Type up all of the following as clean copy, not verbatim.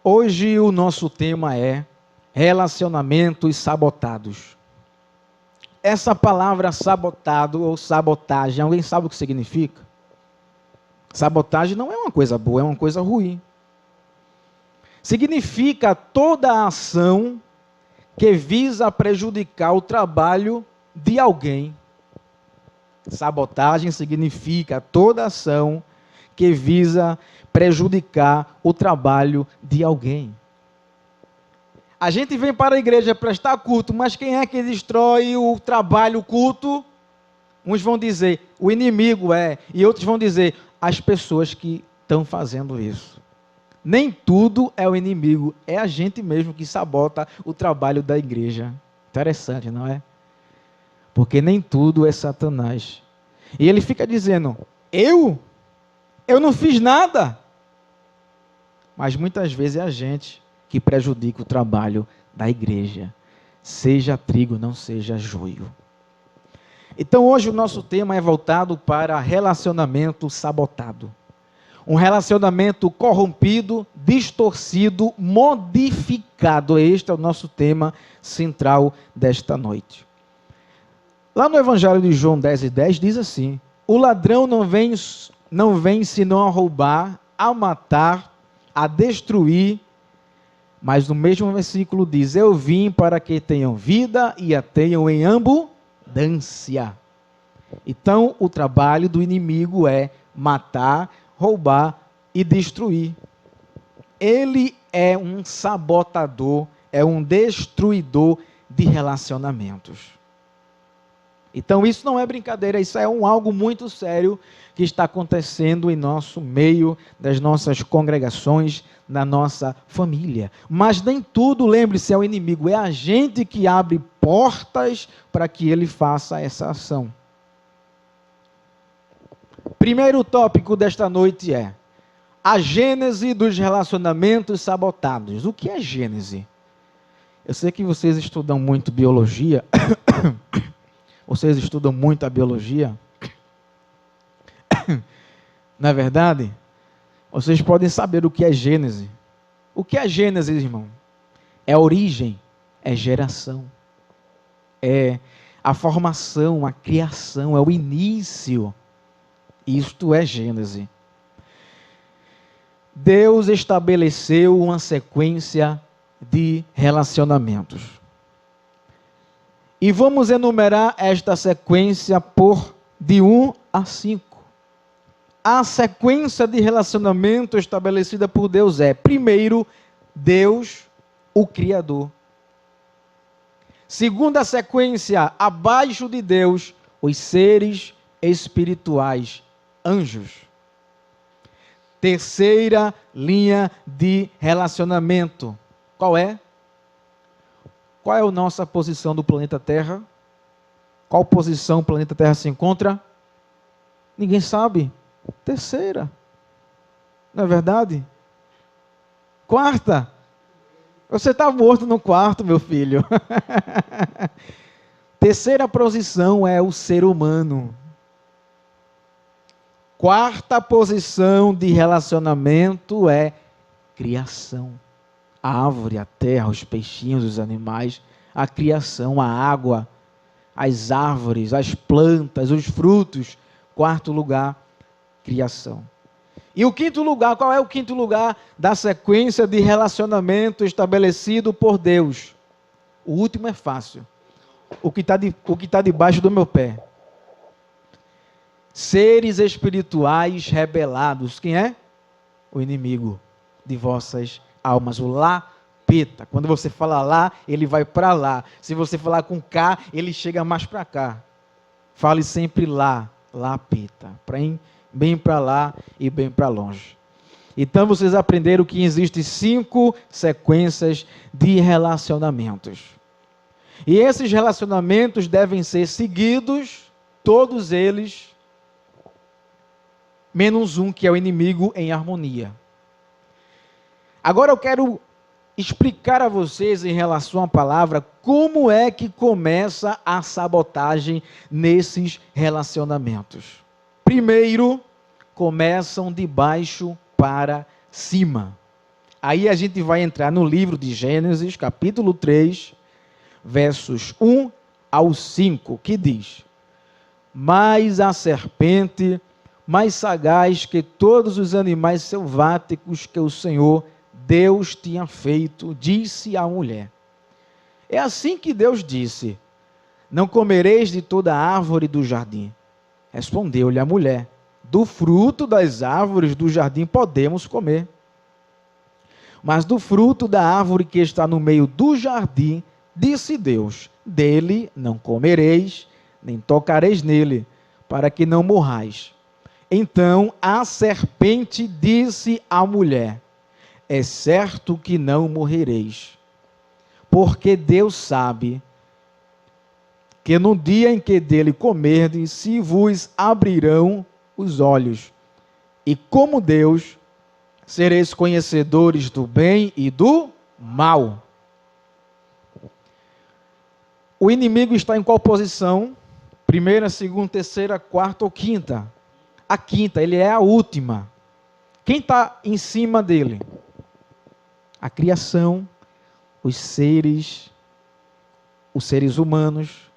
Hoje o nosso tema é relacionamentos sabotados. Essa palavra sabotado ou sabotagem, alguém sabe o que significa? Sabotagem não é uma coisa boa, é uma coisa ruim. Significa toda a ação que visa prejudicar o trabalho de alguém. Sabotagem significa toda ação que visa prejudicar o trabalho de alguém. A gente vem para a igreja prestar culto, mas quem é que destrói o trabalho, o culto? Uns vão dizer, o inimigo é, e outros vão dizer, as pessoas que estão fazendo isso. Nem tudo é o inimigo, é a gente mesmo que sabota o trabalho da igreja. Interessante, não é? Porque nem tudo é Satanás. E ele fica dizendo, eu não fiz nada. Mas muitas vezes é a gente que prejudica o trabalho da igreja. Seja trigo, não seja joio. Então hoje o nosso tema é voltado para relacionamento sabotado. Um relacionamento corrompido, distorcido, modificado. Este é o nosso tema central desta noite. Lá no Evangelho de João 10:10 diz assim, o ladrão não vem senão a roubar, a matar, a destruir, mas no mesmo versículo diz, eu vim para que tenham vida e a tenham em abundância. Então, o trabalho do inimigo é matar, roubar e destruir. Ele é um sabotador, é um destruidor de relacionamentos. Então isso não é brincadeira, isso é algo muito sério que está acontecendo em nosso meio, das nossas congregações, na nossa família. Mas nem tudo, lembre-se, é o inimigo, é a gente que abre portas para que ele faça essa ação. Primeiro tópico desta noite é a gênese dos relacionamentos sabotados. O que é gênese? Eu sei que vocês estudam muito biologia. Vocês estudam muito a biologia? Não é verdade? Vocês podem saber o que é gênese. O que é gênese, irmão? É origem, é geração. É a formação, a criação, é o início. Isto é gênese. Deus estabeleceu uma sequência de relacionamentos. E vamos enumerar esta sequência de 1 a 5. A sequência de relacionamento estabelecida por Deus é, primeiro, Deus, o Criador. Segunda sequência, abaixo de Deus, os seres espirituais, anjos. Terceira linha de relacionamento, qual é? Qual é a nossa posição do planeta Terra? Qual posição o planeta Terra se encontra? Ninguém sabe. Terceira. Não é verdade? Quarta. Você está morto no quarto, meu filho. Terceira posição é o ser humano. Quarta posição de relacionamento é criação. A árvore, a terra, os peixinhos, os animais, a criação, a água, as árvores, as plantas, os frutos. Quarto lugar, criação. E o quinto lugar, qual é o quinto lugar da sequência de relacionamento estabelecido por Deus? O último é fácil. O que está debaixo do meu pé. Seres espirituais rebelados. Quem é? O inimigo de vossas almas, o lapeta. Quando você fala lá, ele vai para lá. Se você falar com cá, ele chega mais para cá. Fale sempre lá, lapeta. Bem para lá e bem para longe. Então vocês aprenderam que existem 5 sequências de relacionamentos. E esses relacionamentos devem ser seguidos, todos eles, menos um, que é o inimigo, em harmonia. Agora eu quero explicar a vocês, em relação à palavra, como é que começa a sabotagem nesses relacionamentos. Primeiro, começam de baixo para cima. Aí a gente vai entrar no livro de Gênesis, capítulo 3, versos 1 ao 5, que diz: Mas a serpente, mais sagaz que todos os animais selváticos que o Senhor Deus tinha feito, disse à mulher. É assim que Deus disse: Não comereis de toda árvore do jardim. Respondeu-lhe a mulher: Do fruto das árvores do jardim podemos comer. Mas do fruto da árvore que está no meio do jardim, disse Deus: Dele não comereis, nem tocareis nele, para que não morrais. Então a serpente disse à mulher: É certo que não morrereis, porque Deus sabe que no dia em que dele comerdes, se vos abrirão os olhos, e como Deus, sereis conhecedores do bem e do mal. O inimigo está em qual posição? Primeira, segunda, terceira, quarta ou quinta? A quinta, ele é a última. Quem está em cima dele? A criação, os seres humanos,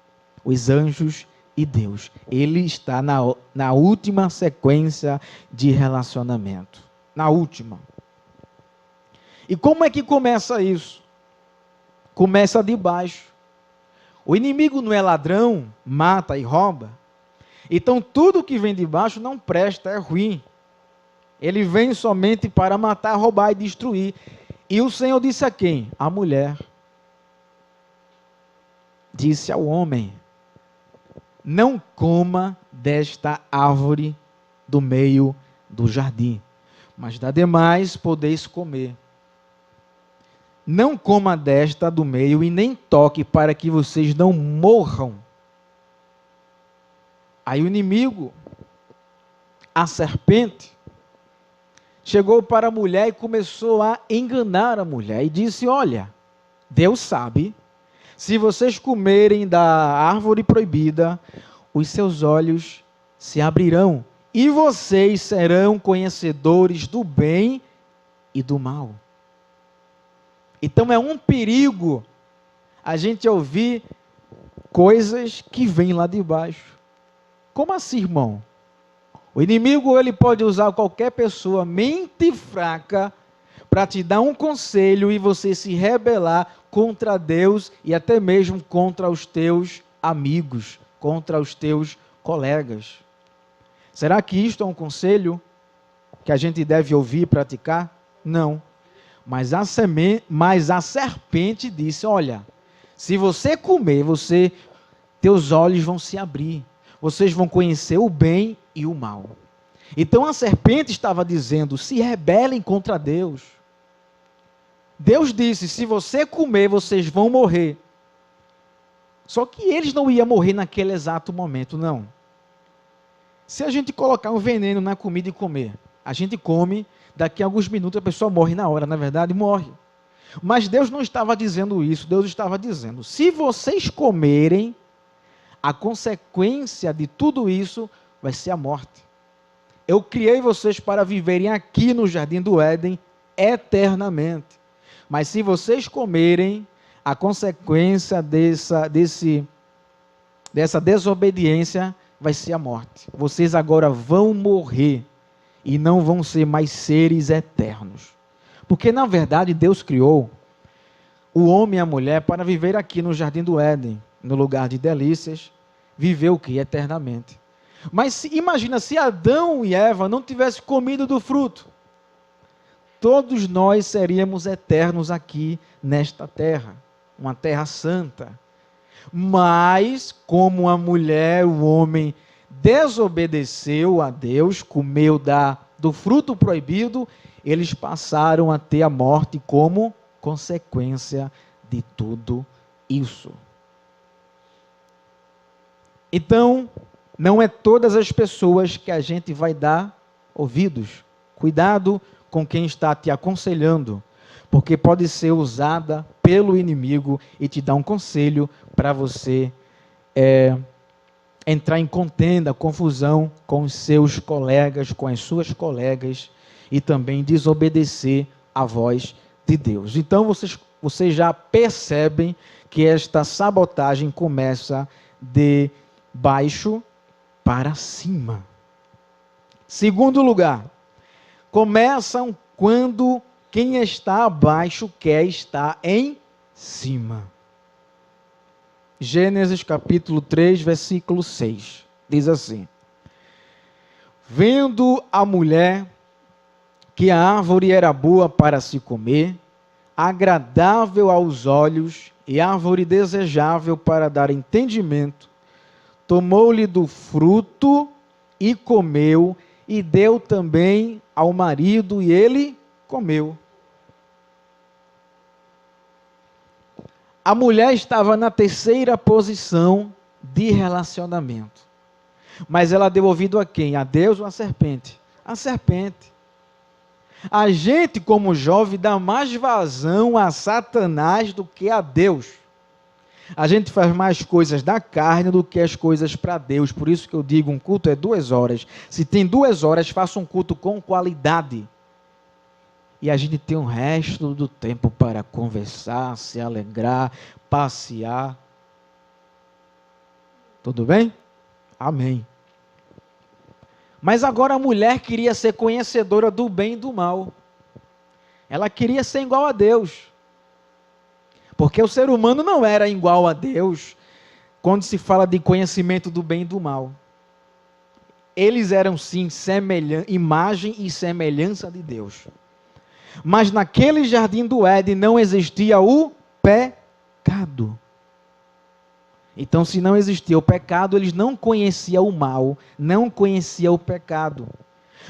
os anjos e Deus. Ele está na última sequência de relacionamento. Na última. E como é que começa isso? Começa de baixo. O inimigo não é ladrão, mata e rouba. Então tudo que vem de baixo não presta, é ruim. Ele vem somente para matar, roubar e destruir. E o Senhor disse a quem? A mulher. Disse ao homem: Não coma desta árvore do meio do jardim, mas da demais podeis comer. Não coma desta do meio e nem toque, para que vocês não morram. Aí o inimigo, a serpente, chegou para a mulher e começou a enganar a mulher. E disse: Olha, Deus sabe, se vocês comerem da árvore proibida, os seus olhos se abrirão, e vocês serão conhecedores do bem e do mal. Então é um perigo a gente ouvir coisas que vêm lá de baixo. Como assim, irmão? O inimigo, ele pode usar qualquer pessoa, mente fraca, para te dar um conselho e você se rebelar contra Deus e até mesmo contra os teus amigos, contra os teus colegas. Será que isto é um conselho que a gente deve ouvir e praticar? Não. Mas a serpente disse: Olha, se você comer, teus olhos vão se abrir. Vocês vão conhecer o bem e o mal. Então a serpente estava dizendo: se rebelem contra Deus. Deus disse: se você comer, vocês vão morrer. Só que eles não iam morrer naquele exato momento, não. Se a gente colocar um veneno na comida e comer, a gente come, daqui a alguns minutos a pessoa morre na hora, na verdade, morre. Mas Deus não estava dizendo isso, Deus estava dizendo: se vocês comerem, a consequência de tudo isso vai ser a morte. Eu criei vocês para viverem aqui no Jardim do Éden eternamente. Mas se vocês comerem, a consequência dessa desobediência vai ser a morte. Vocês agora vão morrer e não vão ser mais seres eternos. Porque, na verdade, Deus criou o homem e a mulher para viver aqui no Jardim do Éden, no lugar de delícias, viver o que? Eternamente. Mas imagina se Adão e Eva não tivessem comido do fruto. Todos nós seríamos eternos aqui nesta terra, uma terra santa. Mas, como a mulher, o homem desobedeceu a Deus, comeu do fruto proibido, eles passaram a ter a morte como consequência de tudo isso. Então, não é todas as pessoas que a gente vai dar ouvidos. Cuidado com quem está te aconselhando, porque pode ser usada pelo inimigo e te dar um conselho para você entrar em contenda, confusão com os seus colegas, com as suas colegas, e também desobedecer a voz de Deus. Então vocês já percebem que esta sabotagem começa de baixo para cima. Segundo lugar, começam quando quem está abaixo quer estar em cima. Gênesis capítulo 3, versículo 6, diz assim: vendo a mulher que a árvore era boa para se comer, agradável aos olhos e árvore desejável para dar entendimento, tomou-lhe do fruto e comeu, e deu também ao marido, e ele comeu. A mulher estava na terceira posição de relacionamento. Mas ela deu ouvido a quem? A Deus ou a serpente? A serpente. A gente, como jovem, dá mais vazão a Satanás do que a Deus. A gente faz mais coisas da carne do que as coisas para Deus. Por isso que eu digo, um culto é 2 horas. Se tem 2 horas, faça um culto com qualidade. E a gente tem o resto do tempo para conversar, se alegrar, passear. Tudo bem? Amém. Mas agora a mulher queria ser conhecedora do bem e do mal. Ela queria ser igual a Deus. Porque o ser humano não era igual a Deus quando se fala de conhecimento do bem e do mal. Eles eram sim imagem e semelhança de Deus. Mas naquele jardim do Éden não existia o pecado. Então, se não existia o pecado, eles não conheciam o mal, não conheciam o pecado.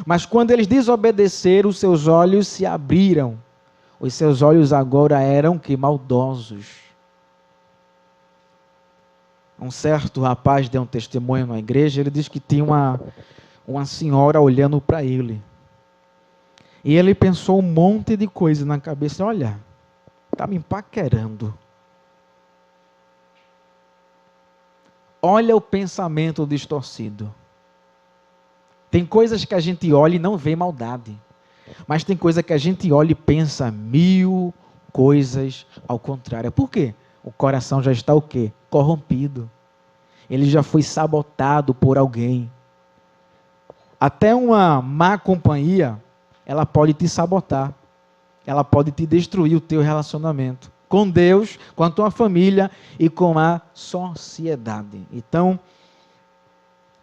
Mas quando eles desobedeceram, os seus olhos se abriram. Os seus olhos agora eram que maldosos. Um certo rapaz deu um testemunho na igreja, ele disse que tinha uma senhora olhando para ele. E ele pensou um monte de coisa na cabeça. Olha, está me paquerando. Olha o pensamento distorcido. Tem coisas que a gente olha e não vê maldade. Mas tem coisa que a gente olha e pensa 1000 coisas ao contrário. Por quê? O coração já está o quê? Corrompido. Ele já foi sabotado por alguém. Até uma má companhia, ela pode te sabotar. Ela pode te destruir o teu relacionamento com Deus, com a tua família e com a sociedade. Então,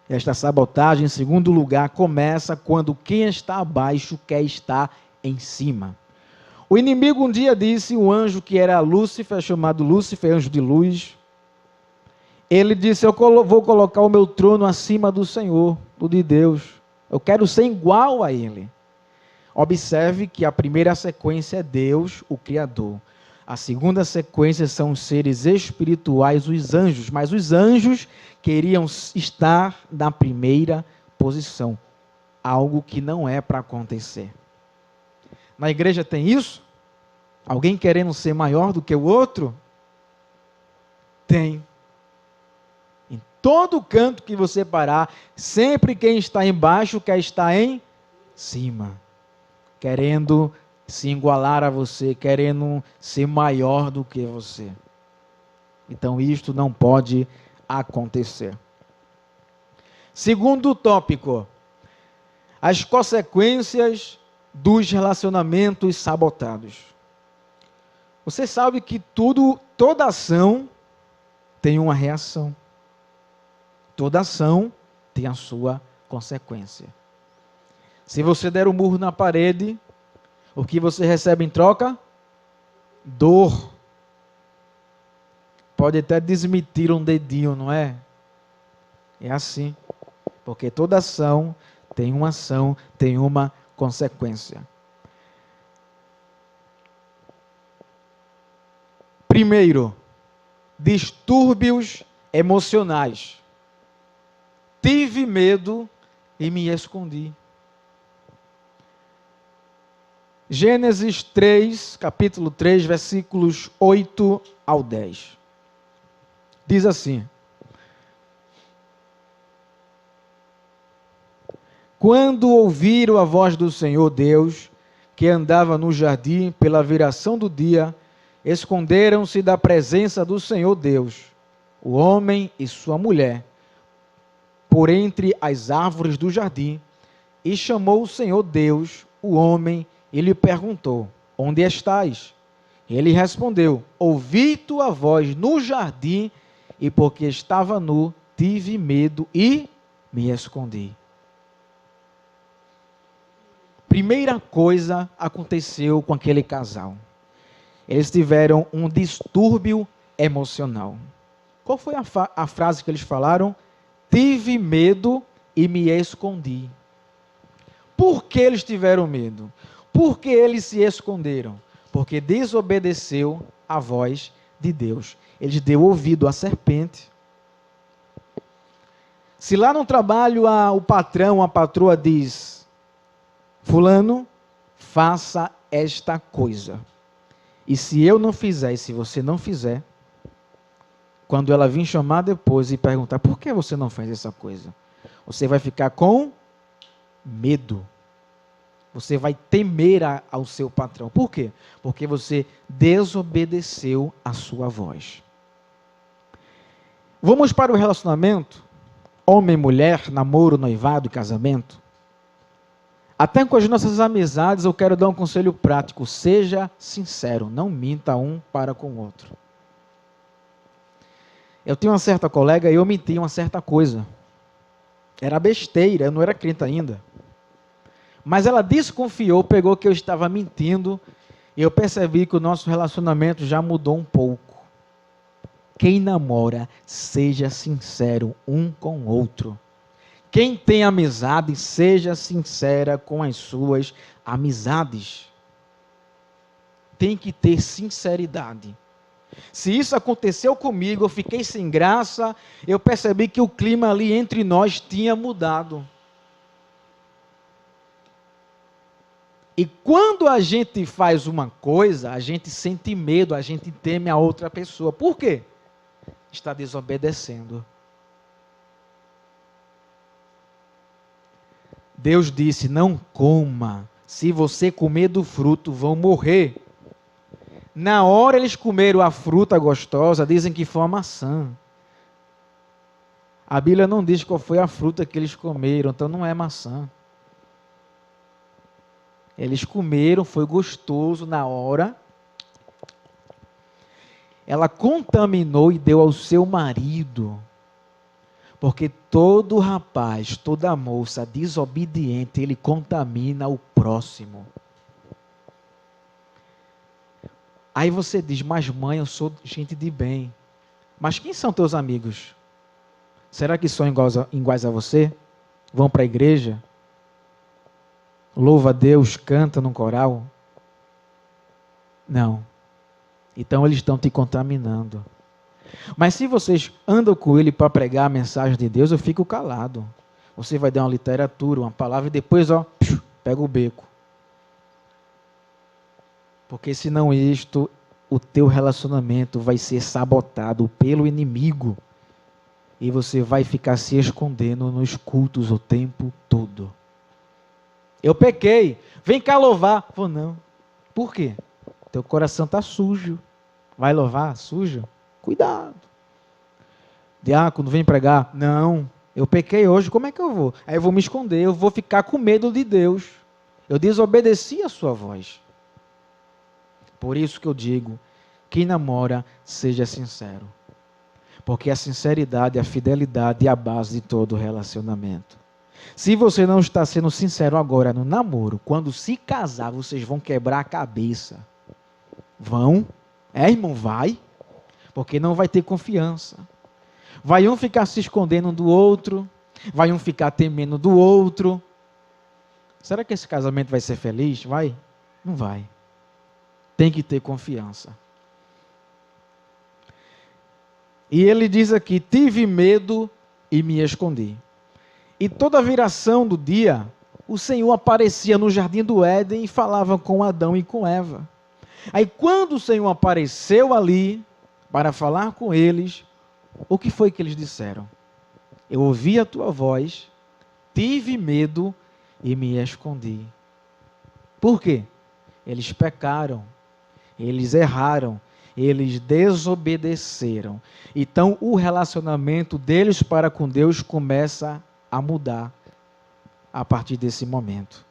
esta sabotagem, em segundo lugar, começa quando quem está abaixo quer estar em cima. O inimigo um dia disse, o anjo que era Lúcifer, chamado Lúcifer, anjo de luz, ele disse, eu vou colocar o meu trono acima do Senhor, do de Deus. Eu quero ser igual a ele. Observe que a primeira sequência é Deus, o Criador. A segunda sequência são os seres espirituais, os anjos. Mas os anjos queriam estar na primeira posição. Algo que não é para acontecer. Na igreja tem isso? Alguém querendo ser maior do que o outro? Tem. Em todo canto que você parar, sempre quem está embaixo quer estar em cima. Querendo se igualar a você, querendo ser maior do que você. Então isto não pode acontecer. Segundo tópico, as consequências dos relacionamentos sabotados. Você sabe que toda ação tem uma reação. Toda ação tem a sua consequência. Se você der um murro na parede, o que você recebe em troca? Dor. Pode até desmitir um dedinho, não é? É assim. Porque toda ação, tem uma consequência. Primeiro, distúrbios emocionais. Tive medo e me escondi. Gênesis 3, capítulo 3, versículos 8 ao 10. Diz assim: quando ouviram a voz do Senhor Deus, que andava no jardim pela viração do dia, esconderam-se da presença do Senhor Deus, o homem e sua mulher, por entre as árvores do jardim, e chamou o Senhor Deus, o homem, e lhe perguntou: onde estás? Ele respondeu: ouvi tua voz no jardim, e porque estava nu, tive medo e me escondi. Primeira coisa aconteceu com aquele casal. Eles tiveram um distúrbio emocional. Qual foi a frase que eles falaram? Tive medo e me escondi. Por que eles tiveram medo? Por que eles se esconderam? Porque desobedeceu a voz de Deus. Eles deu ouvido à serpente. Se lá no trabalho o patrão, a patroa diz: fulano, faça esta coisa. E se eu não fizer, e se você não fizer, quando ela vir chamar depois e perguntar: por que você não faz essa coisa? Você vai ficar com medo. Você vai temer ao seu patrão. Por quê? Porque você desobedeceu a sua voz. Vamos para o relacionamento? Homem e mulher, namoro, noivado e casamento. Até com as nossas amizades eu quero dar um conselho prático. Seja sincero, não minta um para com o outro. Eu tinha uma certa colega e eu menti uma certa coisa. Era besteira, eu não era crente ainda. Mas ela desconfiou, pegou que eu estava mentindo, e eu percebi que o nosso relacionamento já mudou um pouco. Quem namora, seja sincero um com o outro. Quem tem amizade, seja sincera com as suas amizades. Tem que ter sinceridade. Se isso aconteceu comigo, eu fiquei sem graça, eu percebi que o clima ali entre nós tinha mudado. E quando a gente faz uma coisa, a gente sente medo, a gente teme a outra pessoa. Por quê? Está desobedecendo. Deus disse: não coma. Se você comer do fruto, vão morrer. Na hora eles comeram a fruta gostosa, dizem que foi a maçã. A Bíblia não diz qual foi a fruta que eles comeram, então não é maçã. Eles comeram, foi gostoso na hora. Ela contaminou e deu ao seu marido. Porque todo rapaz, toda moça desobediente, ele contamina o próximo. Aí você diz: mas mãe, eu sou gente de bem. Mas quem são teus amigos? Será que são iguais a você? Vão para a igreja? Louva a Deus, canta no coral? Não. Então eles estão te contaminando. Mas se vocês andam com ele para pregar a mensagem de Deus, eu fico calado. Você vai dar uma literatura, uma palavra, e depois, pega o beco. Porque senão o teu relacionamento vai ser sabotado pelo inimigo. E você vai ficar se escondendo nos cultos o tempo todo. Eu pequei, vem cá louvar. Vou não. Por quê? Teu coração está sujo. Vai louvar sujo? Cuidado. Diácono, vem pregar. Não, eu pequei hoje, como é que eu vou? Aí eu vou me esconder, eu vou ficar com medo de Deus. Eu desobedeci a sua voz. Por isso que eu digo, quem namora, seja sincero. Porque a sinceridade, a fidelidade é a base de todo relacionamento. Se você não está sendo sincero agora no namoro, quando se casar, vocês vão quebrar a cabeça. Vão? Irmão, vai. Porque não vai ter confiança. Vai um ficar se escondendo um do outro. Vai um ficar temendo do outro. Será que esse casamento vai ser feliz? Vai? Não vai. Tem que ter confiança. E ele diz aqui: tive medo e me escondi. E toda a viração do dia, o Senhor aparecia no jardim do Éden e falava com Adão e com Eva. Aí quando o Senhor apareceu ali, para falar com eles, o que foi que eles disseram? Eu ouvi a tua voz, tive medo e me escondi. Por quê? Eles pecaram, eles erraram, eles desobedeceram. Então, o relacionamento deles para com Deus começa a mudar a partir desse momento.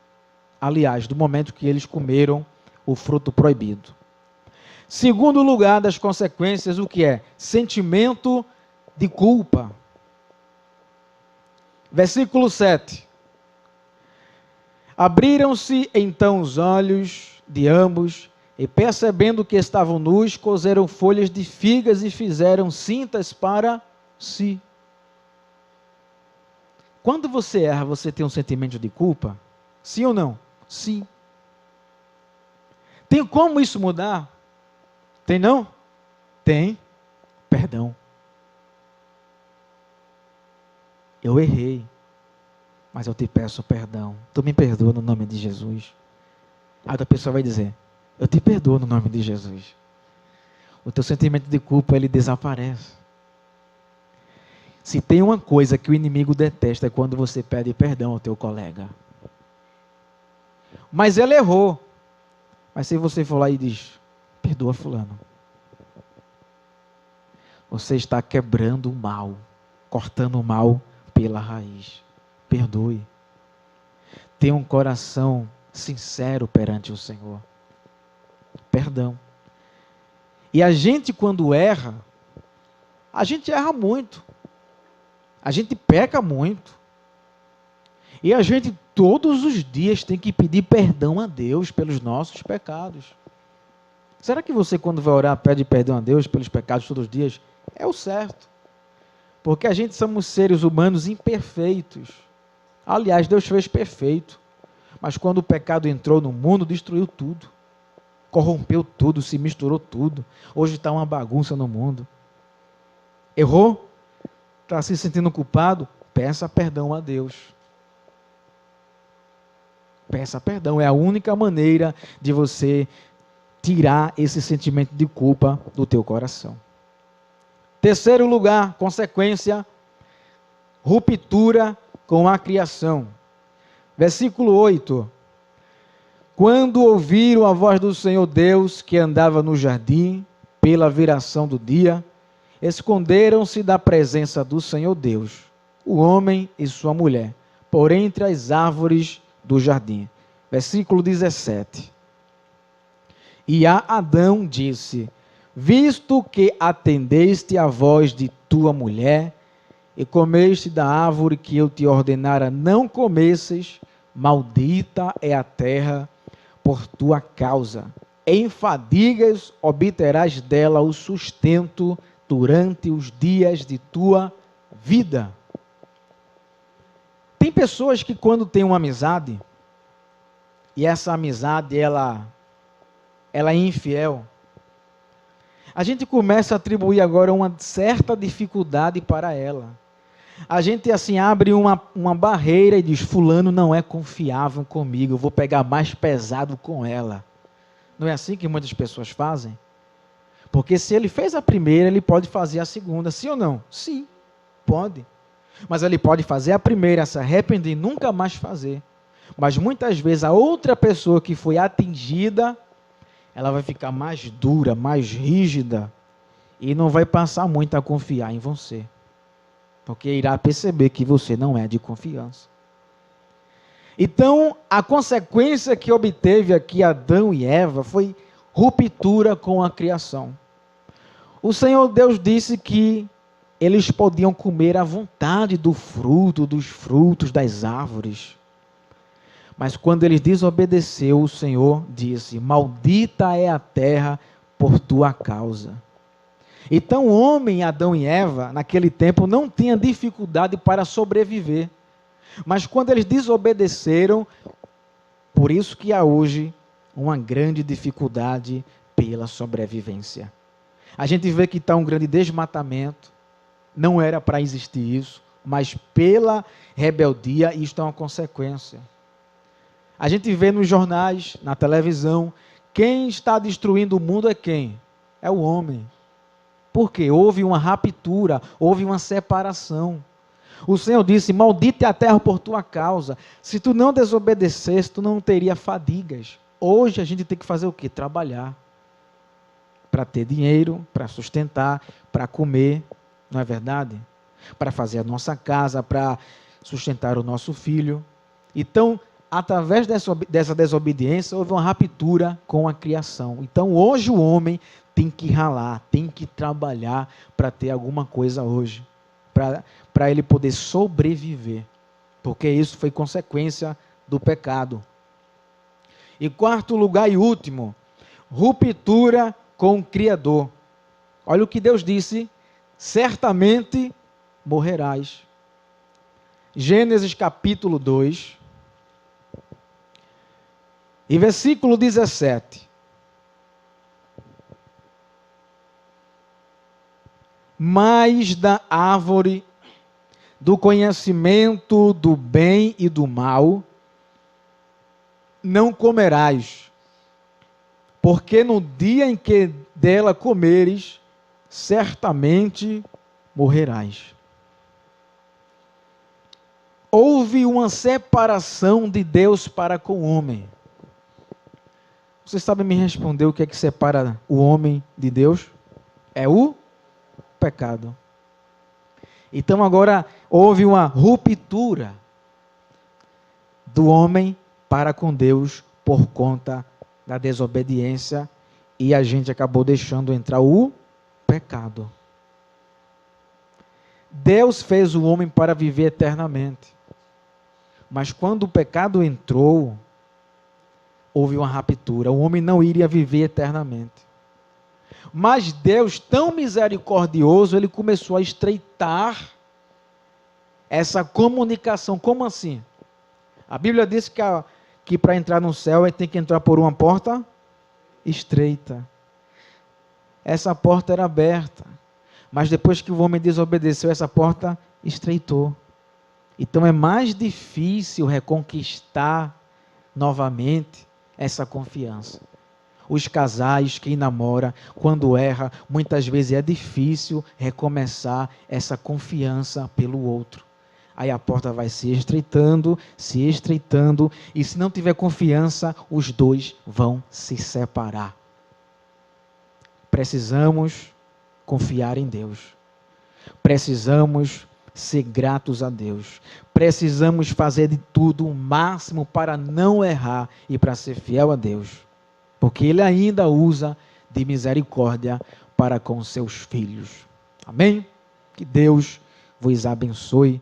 Aliás, do momento que eles comeram o fruto proibido. Segundo lugar das consequências, o que é? Sentimento de culpa. Versículo 7. Abriram-se então os olhos de ambos, e percebendo que estavam nus, coseram folhas de figas e fizeram cintas para si. Quando você erra, você tem um sentimento de culpa? Sim ou não? Sim. Tem como isso mudar? Tem não? Tem. Perdão. Eu errei, mas eu te peço perdão. Tu me perdoa no nome de Jesus. A outra pessoa vai dizer, eu te perdoo no nome de Jesus. O teu sentimento de culpa, ele desaparece. Se tem uma coisa que o inimigo detesta, é quando você pede perdão ao teu colega. Mas ele errou. Mas se você for lá e diz, perdoa fulano, você está quebrando o mal, cortando o mal pela raiz. Perdoe. Tenha um coração sincero perante o Senhor. Perdão. E a gente, quando erra, a gente erra muito. A gente peca muito. E a gente todos os dias tem que pedir perdão a Deus pelos nossos pecados. Será que você, quando vai orar, pede perdão a Deus pelos pecados todos os dias? É o certo. Porque a gente somos seres humanos imperfeitos. Aliás, Deus fez perfeito. Mas quando o pecado entrou no mundo, destruiu tudo. Corrompeu tudo, se misturou tudo. Hoje está uma bagunça no mundo. Errou? Está se sentindo culpado? Peça perdão a Deus. Peça perdão. É a única maneira de você tirar esse sentimento de culpa do teu coração. Terceiro lugar, consequência, ruptura com a criação. Versículo 8. Quando ouviram a voz do Senhor Deus, que andava no jardim, pela viração do dia, esconderam-se da presença do Senhor Deus, o homem e sua mulher, por entre as árvores do jardim. Versículo 17. E a Adão disse, visto que atendeste à voz de tua mulher, e comeste da árvore que eu te ordenara não comesses, maldita é a terra por tua causa. Em fadigas obterás dela o sustento durante os dias de tua vida. Tem pessoas que quando tem uma amizade, e essa amizade ela é infiel, a gente começa a atribuir agora uma certa dificuldade para ela. A gente assim abre uma barreira e diz, fulano não é confiável comigo, eu vou pegar mais pesado com ela. Não é assim que muitas pessoas fazem? Porque se ele fez a primeira, ele pode fazer a segunda, sim ou não? Sim, pode. Mas ele pode fazer a primeira, se arrepender e nunca mais fazer. Mas muitas vezes a outra pessoa que foi atingida, ela vai ficar mais dura, mais rígida e não vai passar muito a confiar em você. Porque irá perceber que você não é de confiança. Então, a consequência que obteve aqui Adão e Eva foi ruptura com a criação. O Senhor Deus disse que eles podiam comer à vontade dos frutos das árvores. Mas quando eles desobedeceram, o Senhor disse, maldita é a terra por tua causa. Então o homem, Adão e Eva, naquele tempo, não tinha dificuldade para sobreviver. Mas quando eles desobedeceram, por isso que há hoje uma grande dificuldade pela sobrevivência. A gente vê que está um grande desmatamento, não era para existir isso, mas pela rebeldia isto é uma consequência. A gente vê nos jornais, na televisão, quem está destruindo o mundo é quem? É o homem. Por quê? Houve uma ruptura, houve uma separação. O Senhor disse, maldita é a terra por tua causa. Se tu não desobedecesse, tu não teria fadigas. Hoje a gente tem que fazer o quê? Trabalhar. Para ter dinheiro, para sustentar, para comer, não é verdade? Para fazer a nossa casa, para sustentar o nosso filho. Então, através dessa desobediência, houve uma ruptura com a criação. Então, hoje o homem tem que ralar, tem que trabalhar para ter alguma coisa hoje, para ele poder sobreviver, porque isso foi consequência do pecado. E quarto lugar e último, ruptura com o Criador. Olha o que Deus disse: certamente morrerás. Gênesis capítulo 2, e versículo 17. Mas da árvore do conhecimento do bem e do mal não comerás, porque no dia em que dela comeres, certamente morrerás. Houve uma separação de Deus para com o homem. Você sabe me responder o que é que separa o homem de Deus? É o pecado. Então agora houve uma ruptura do homem para com Deus por conta da desobediência, e a gente acabou deixando entrar o pecado. Deus fez o homem para viver eternamente, mas quando o pecado entrou, houve uma ruptura. O homem não iria viver eternamente. Mas Deus, tão misericordioso, ele começou a estreitar essa comunicação. Como assim? A Bíblia diz que para entrar no céu ele tem que entrar por uma porta estreita. Essa porta era aberta, mas depois que o homem desobedeceu, essa porta estreitou. Então é mais difícil reconquistar novamente essa confiança. Os casais, quem namora, quando erra, muitas vezes é difícil recomeçar essa confiança pelo outro. Aí a porta vai se estreitando, e se não tiver confiança, os dois vão se separar. Precisamos confiar em Deus. Precisamos ser gratos a Deus. Precisamos fazer de tudo o máximo para não errar e para ser fiel a Deus. Porque Ele ainda usa de misericórdia para com seus filhos. Amém? Que Deus vos abençoe.